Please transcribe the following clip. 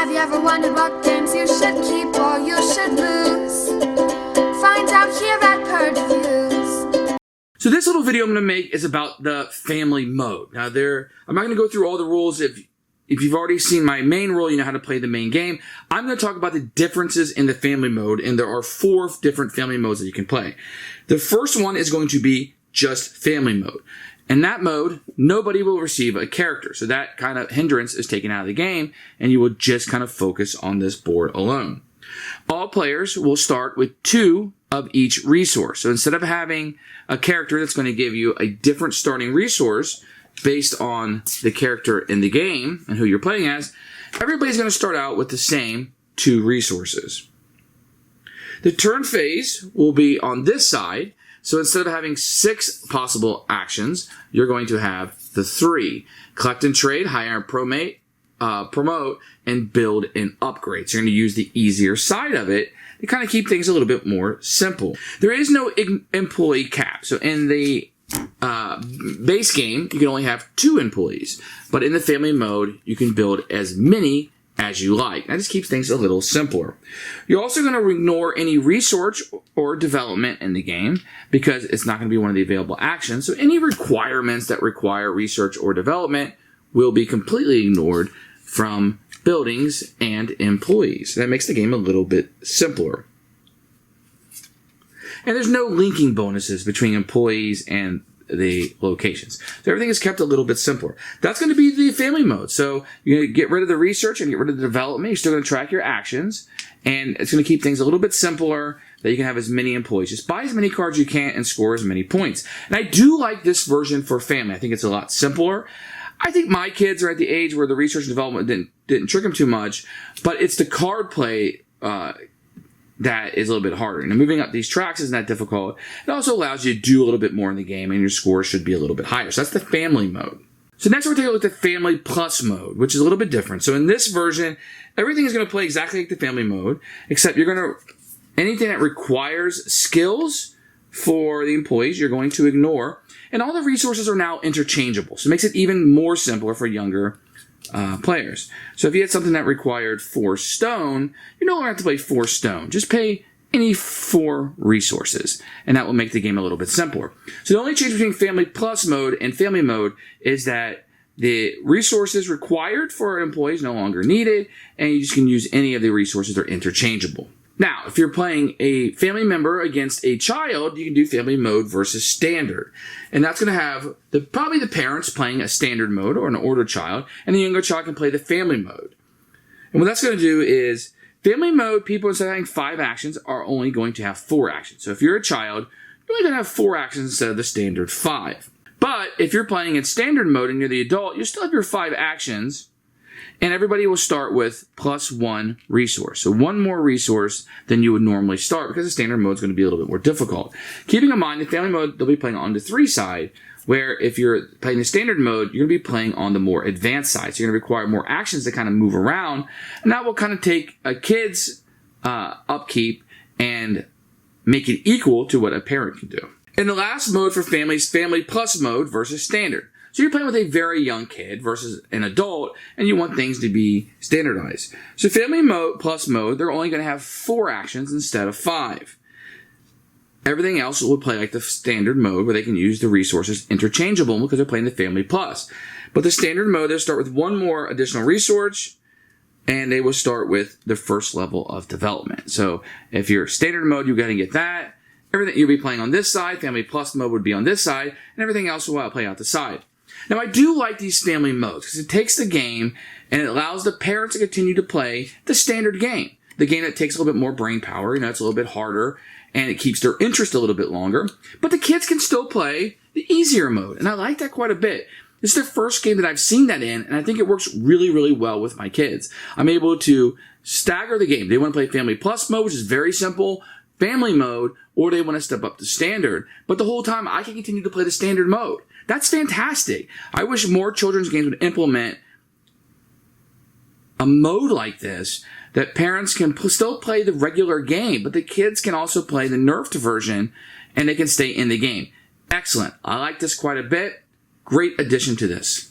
Have you ever wondered what games you should keep or you should lose? Find out here at Purge Reviews. So this little video I'm going to make is about the family mode. Now I'm not going to go through all the rules. If you've already seen my main rule, you know how to play the main game. I'm going to talk about the differences in the family mode, and there are 4 different family modes that you can play. The first one is going to be just family mode. In that mode, nobody will receive a character. So that kind of hindrance is taken out of the game, and you will just kind of focus on this board alone. All players will start with 2 of each resource. So instead of having a character that's going to give you a different starting resource based on the character in the game and who you're playing as, everybody's going to start out with the same 2 resources. The turn phase will be on this side. So instead of having 6 possible actions, you're going to have the 3. Collect and trade, hire and promote, and build and upgrade. So you're going to use the easier side of it to kind of keep things a little bit more simple. There is no employee cap. So in the base game, you can only have 2 employees. But in the family mode, you can build as many as you like. That just keeps things a little simpler. You're also going to ignore any research or development in the game because it's not going to be one of the available actions. So any requirements that require research or development will be completely ignored from buildings and employees. That makes the game a little bit simpler. And there's no linking bonuses between employees and the locations. So everything is kept a little bit simpler. That's going to be the family mode. So you're going to get rid of the research and get rid of the development. You're still going to track your actions, and it's going to keep things a little bit simpler that you can have as many employees. Just buy as many cards you can and score as many points. And I do like this version for family. I think it's a lot simpler. I think my kids are at the age where the research and development didn't trick them too much, but it's the card play that is a little bit harder. Now, moving up these tracks isn't that difficult. It also allows you to do a little bit more in the game, and your score should be a little bit higher. So that's the family mode. So next we're going to take a look at the family plus mode, which is a little bit different. So in this version, everything is going to play exactly like the family mode, except you're going to, anything that requires skills for the employees, you're going to ignore. And all the resources are now interchangeable. So it makes it even more simpler for younger players. So if you had something that required 4 stone, you no longer have to play 4 stone. Just pay any 4 resources, and that will make the game a little bit simpler. So the only change between family plus mode and family mode is that the resources required for an employee is no longer needed, and you just can use any of the resources that are interchangeable. Now, if you're playing a family member against a child, you can do family mode versus standard. And that's going to have probably the parents playing a standard mode or an older child, and the younger child can play the family mode. And what that's going to do is, family mode, people instead of having 5 actions are only going to have 4 actions. So if you're a child, you're only going to have 4 actions instead of the standard 5. But if you're playing in standard mode and you're the adult, you still have your 5 actions, and everybody will start with plus 1 resource. So 1 more resource than you would normally start because the standard mode is going to be a little bit more difficult. Keeping in mind, the family mode, they'll be playing on the 3 side, where if you're playing the standard mode, you're going to be playing on the more advanced side. So you're going to require more actions to kind of move around, and that will kind of take a kid's upkeep and make it equal to what a parent can do. And the last mode for family is family plus mode versus standard. So you're playing with a very young kid versus an adult, and you want things to be standardized. So family mode plus mode, they're only going to have 4 actions instead of 5. Everything else will play like the standard mode where they can use the resources interchangeable because they're playing the family plus. But the standard mode, they'll start with 1 more additional resource, and they will start with the first level of development. So if you're standard mode, you've got to get that. Everything you'll be playing on this side, family plus mode would be on this side, and everything else will play out the side. Now, I do like these family modes because it takes the game and it allows the parents to continue to play the standard game. The game that takes a little bit more brain power, it's a little bit harder, and it keeps their interest a little bit longer. But the kids can still play the easier mode, and I like that quite a bit. This is the first game that I've seen that in, and I think it works really, really well with my kids. I'm able to stagger the game. They want to play family plus mode, which is very simple, family mode, or they want to step up to standard. But the whole time, I can continue to play the standard mode. That's fantastic. I wish more children's games would implement a mode like this that parents can still play the regular game, but the kids can also play the nerfed version and they can stay in the game. Excellent. I like this quite a bit. Great addition to this.